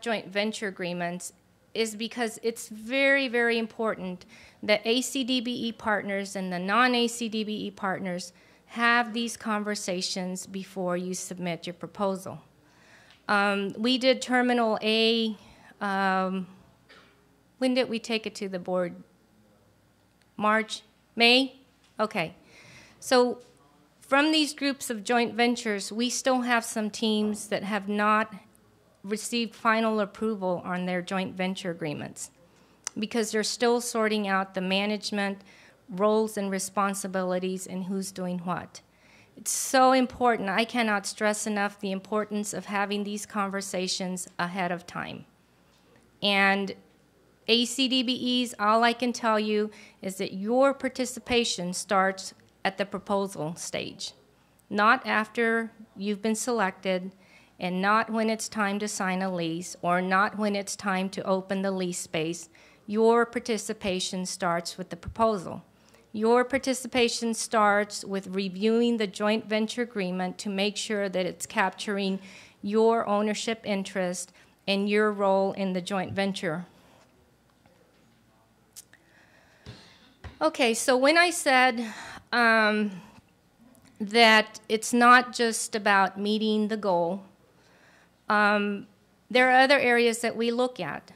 joint venture agreements is because it's very, very important that ACDBE partners and the non-ACDBE partners have these conversations before you submit your proposal. We did Terminal A. When did we take it to the board? March? May? Okay. So from these groups of joint ventures, we still have some teams that have not received final approval on their joint venture agreements because they're still sorting out the management roles and responsibilities and who's doing what. It's so important. I cannot stress enough the importance of having these conversations ahead of time. And ACDBEs, all I can tell you is that your participation starts at the proposal stage, not after you've been selected, and not when it's time to sign a lease, or not when it's time to open the lease space. Your participation starts with the proposal. Your participation starts with reviewing the joint venture agreement to make sure that it's capturing your ownership interest and your role in the joint venture. Okay, so when I said that it's not just about meeting the goal, there are other areas that we look at.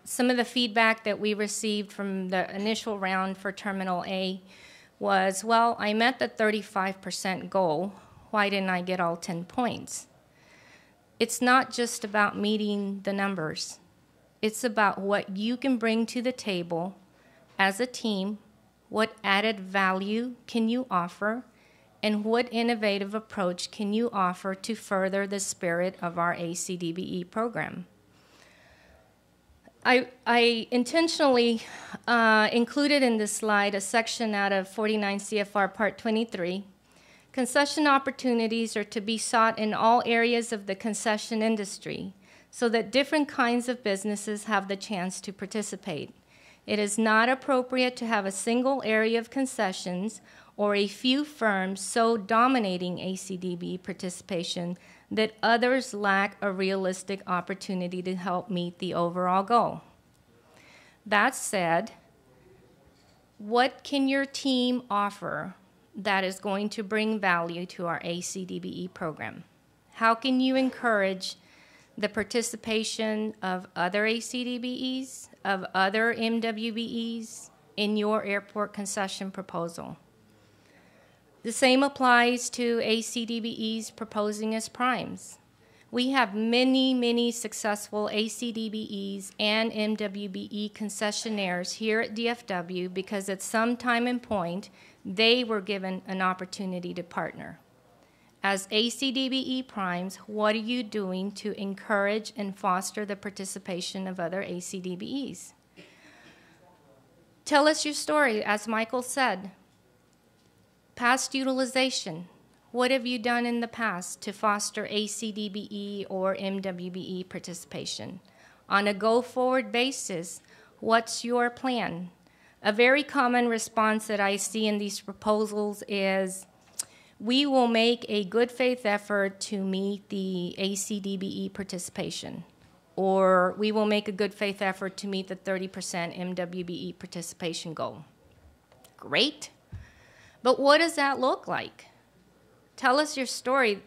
Some of the feedback that we received from the initial round for Terminal A was, well, I met the 35% goal. Why didn't I get all 10 points? It's not just about meeting the numbers. It's about what you can bring to the table as a team, what added value can you offer, and what innovative approach can you offer to further the spirit of our ACDBE program. I intentionally included in this slide a section out of 49 CFR Part 23. Concession opportunities are to be sought in all areas of the concession industry so that different kinds of businesses have the chance to participate. It is not appropriate to have a single area of concessions or a few firms so dominating ACDBE participation that others lack a realistic opportunity to help meet the overall goal. That said, what can your team offer that is going to bring value to our ACDBE program? How can you encourage the participation of other ACDBEs, of other MWBEs in your airport concession proposal? The same applies to ACDBEs proposing as primes. We have many, many successful ACDBEs and MWBE concessionaires here at DFW because at some time and point, they were given an opportunity to partner. As ACDBE primes, what are you doing to encourage and foster the participation of other ACDBEs? Tell us your story, as Michael said. Past utilization. What have you done in the past to foster ACDBE or MWBE participation? On a go-forward basis, what's your plan? A very common response that I see in these proposals is, we will make a good faith effort to meet the ACDBE participation, or we will make a good faith effort to meet the 30% MWBE participation goal. Great. But what does that look like? Tell us your story.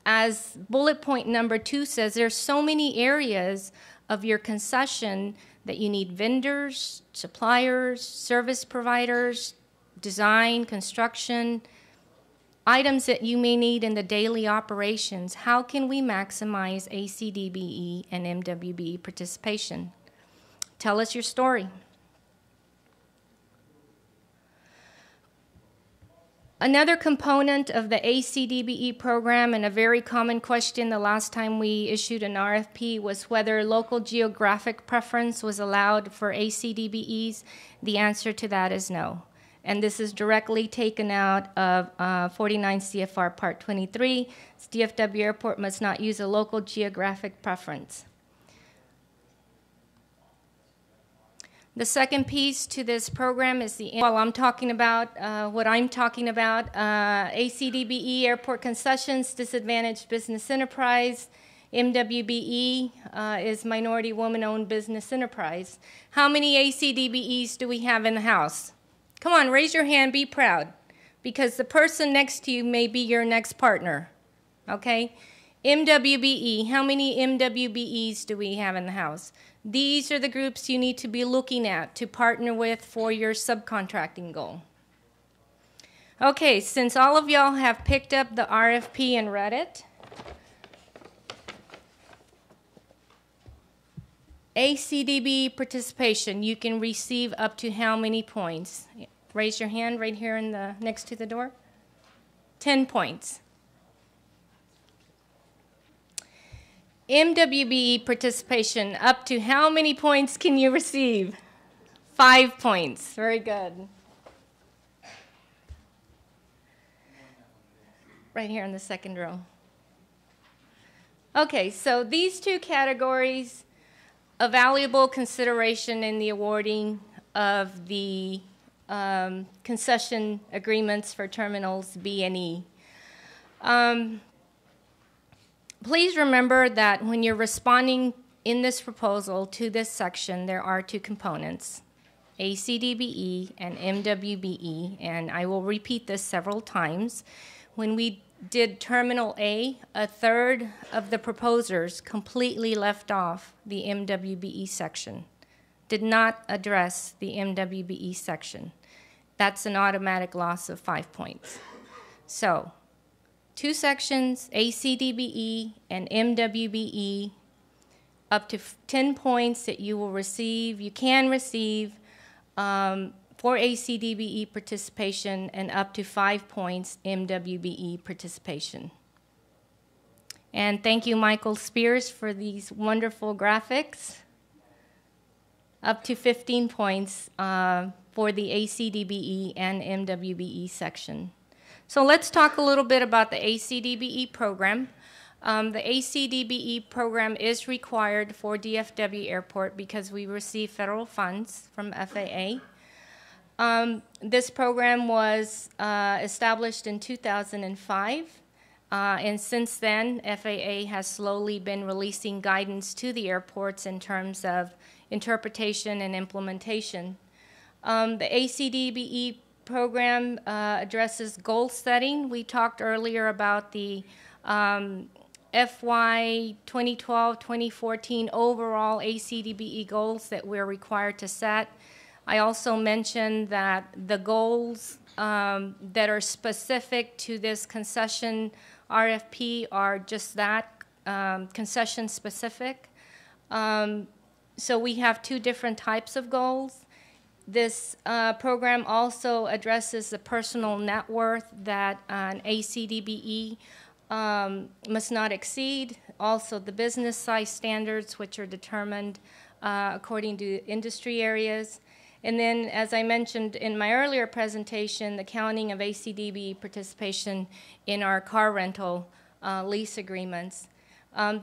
As bullet point number 2 says, there's so many areas of your concession that you need vendors, suppliers, service providers, design, construction, items that you may need in the daily operations. How can we maximize ACDBE and MWBE participation? Tell us your story. Another component of the ACDBE program, and a very common question the last time we issued an RFP, was whether local geographic preference was allowed for ACDBEs. The answer to that is no. And this is directly taken out of 49 CFR Part 23. DFW Airport must not use a local geographic preference. The second piece to this program is while I'm talking about ACDBE, airport concessions, disadvantaged business enterprise, MWBE is Minority Woman-Owned Business Enterprise. How many ACDBEs do we have in the house? Come on, raise your hand, be proud, because the person next to you may be your next partner, okay? MWBE, how many MWBEs do we have in the house? These are the groups you need to be looking at to partner with for your subcontracting goal. Okay, since all of y'all have picked up the RFP and read it, ACDBE participation, you can receive up to how many points? Raise your hand right here in the next to the door. 10 points. MWBE participation, up to how many points can you receive? 5 points. Very good. Right here in the second row. Okay, so these two categories, a valuable consideration in the awarding of the concession agreements for terminals B and E. Please remember that when you're responding in this proposal to this section, there are two components, ACDBE and MWBE, and I will repeat this several times. When we did Terminal A, a third of the proposers completely left off the MWBE section, did not address the MWBE section. That's an automatic loss of 5 points. So, two sections, ACDBE and MWBE, up to 10 points that you will receive, you can receive for ACDBE participation, and up to 5 points MWBE participation. And thank you, Michael Spears, for these wonderful graphics. Up to 15 points for the ACDBE and MWBE section. So let's talk a little bit about the ACDBE program. The ACDBE program is required for DFW Airport because we receive federal funds from FAA. This program was established in 2005, and since then, FAA has slowly been releasing guidance to the airports in terms of interpretation and implementation. The ACDBE program addresses goal setting. We talked earlier about the FY 2012-2014 overall ACDBE goals that we're required to set. I also mentioned that the goals that are specific to this concession RFP are just that, concession specific. So we have two different types of goals. This program also addresses the personal net worth that an ACDBE must not exceed. Also the business size standards, which are determined according to industry areas. And then, as I mentioned in my earlier presentation, the counting of ACDBE participation in our car rental lease agreements.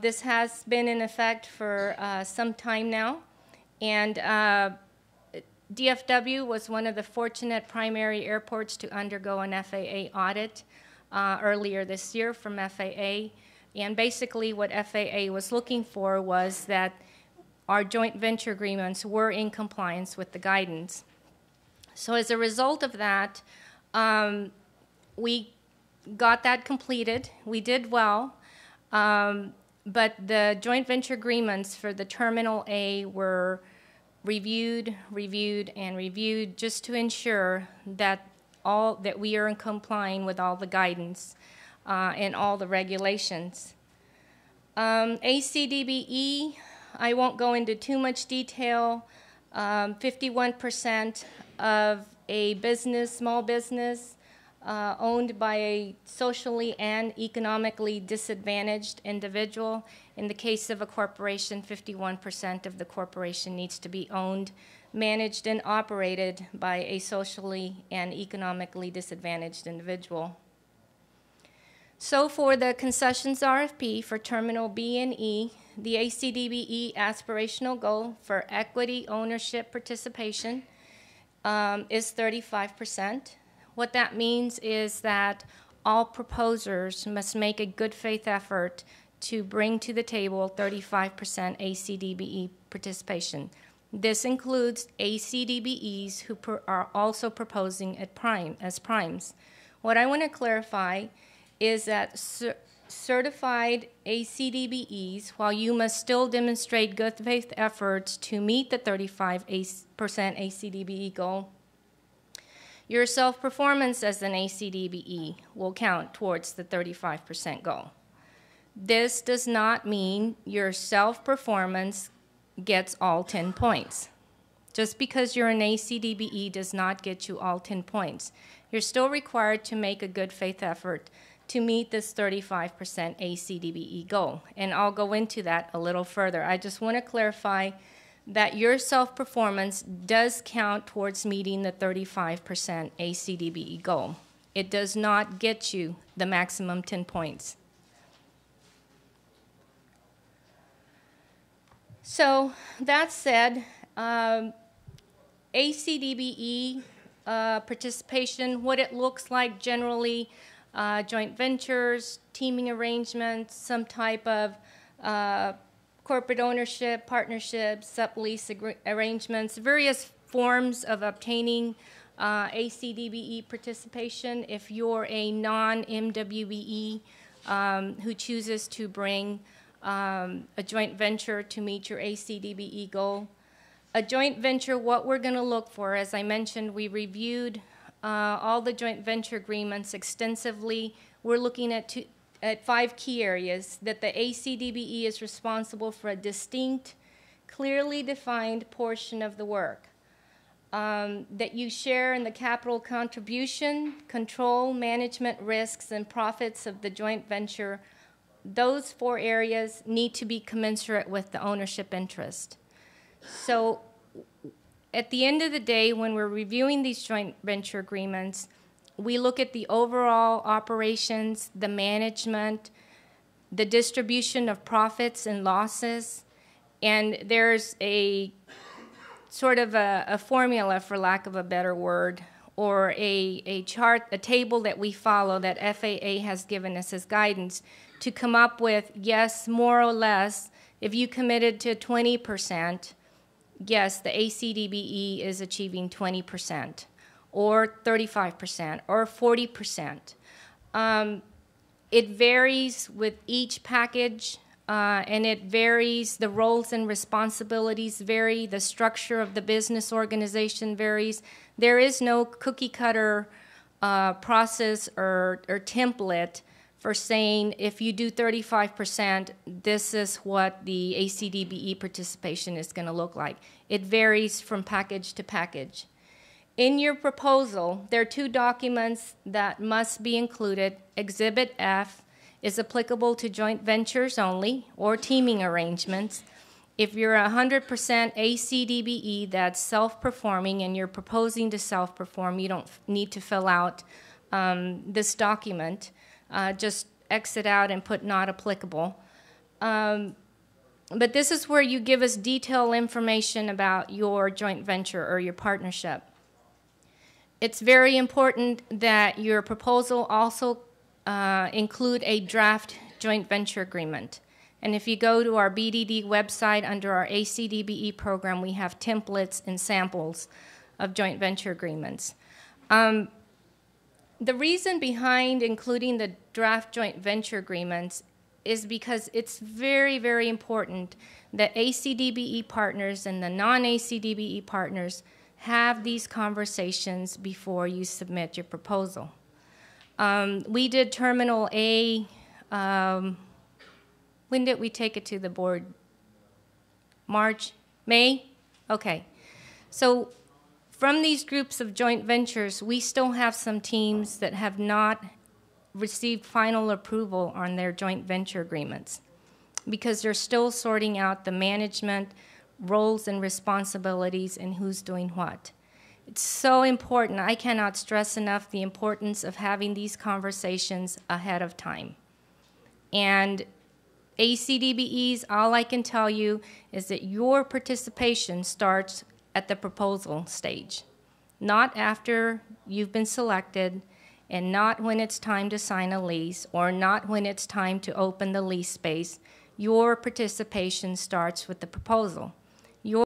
This has been in effect for some time now, and DFW was one of the fortunate primary airports to undergo an FAA audit earlier this year from FAA. And basically what FAA was looking for was that our joint venture agreements were in compliance with the guidance. So as a result of that, we got that completed. We did well, but the joint venture agreements for the Terminal A were reviewed, and reviewed just to ensure that we are in complying with all the guidance and all the regulations. ACDBE, I won't go into too much detail. 51% of a business, small business, owned by a socially and economically disadvantaged individual. In the case of a corporation, 51% of the corporation needs to be owned, managed, and operated by a socially and economically disadvantaged individual. So for the concessions RFP for Terminal B and E, the ACDBE aspirational goal for equity ownership participation is 35%. What that means is that all proposers must make a good faith effort to bring to the table 35% ACDBE participation. This includes ACDBEs who are also proposing as primes. What I want to clarify is that certified ACDBEs, while you must still demonstrate good faith efforts to meet the 35% ACDBE goal, your self-performance as an ACDBE will count towards the 35% goal. This does not mean your self-performance gets all 10 points. Just because you're an ACDBE does not get you all 10 points. You're still required to make a good faith effort to meet this 35% ACDBE goal. And I'll go into that a little further. I just want to clarify that your self-performance does count towards meeting the 35% ACDBE goal. It does not get you the maximum 10 points. So that said, ACDBE participation, what it looks like generally, joint ventures, teaming arrangements, some type of corporate ownership, partnerships, sublease arrangements, various forms of obtaining ACDBE participation. If you're a non-MWBE who chooses to bring a joint venture to meet your ACDBE goal. A joint venture, what we're going to look for, as I mentioned, we reviewed all the joint venture agreements extensively. We're looking at 5 key areas: that the ACDBE is responsible for a distinct, clearly defined portion of the work, that you share in the capital contribution, control, management risks, and profits of the joint venture. Those 4 areas need to be commensurate with the ownership interest. So at the end of the day, when we're reviewing these joint venture agreements, we look at the overall operations, the management, the distribution of profits and losses, and there's a sort of a formula, for lack of a better word, or a chart, a table that we follow that FAA has given us as guidance to come up with, yes, more or less, if you committed to 20%, yes, the ACDBE is achieving 20%, or 35%, or 40%. It varies with each package, and it varies, the roles and responsibilities vary, the structure of the business organization varies. There is no cookie-cutter process or template for saying if you do 35%, this is what the ACDBE participation is going to look like. It varies from package to package. In your proposal, there are 2 documents that must be included. Exhibit F is applicable to joint ventures only or teaming arrangements. If you're 100% ACDBE that's self-performing and you're proposing to self-perform, you don't need to fill out this document. Just exit out and put not applicable. But this is where you give us detailed information about your joint venture or your partnership. It's very important that your proposal also include a draft joint venture agreement. And if you go to our BDD website under our ACDBE program, we have templates and samples of joint venture agreements. The reason behind including the draft joint venture agreements is because it's very, very important that ACDBE partners and the non-ACDBE partners have these conversations before you submit your proposal. We did Terminal A. When did we take it to the board? March? May? Okay. So from these groups of joint ventures, we still have some teams that have not received final approval on their joint venture agreements because they're still sorting out the management, roles and responsibilities, and who's doing what. It's so important. I cannot stress enough the importance of having these conversations ahead of time. And ACDBEs, all I can tell you is that your participation starts at the proposal stage, not after you've been selected and not when it's time to sign a lease or not when it's time to open the lease space, your participation starts with the proposal.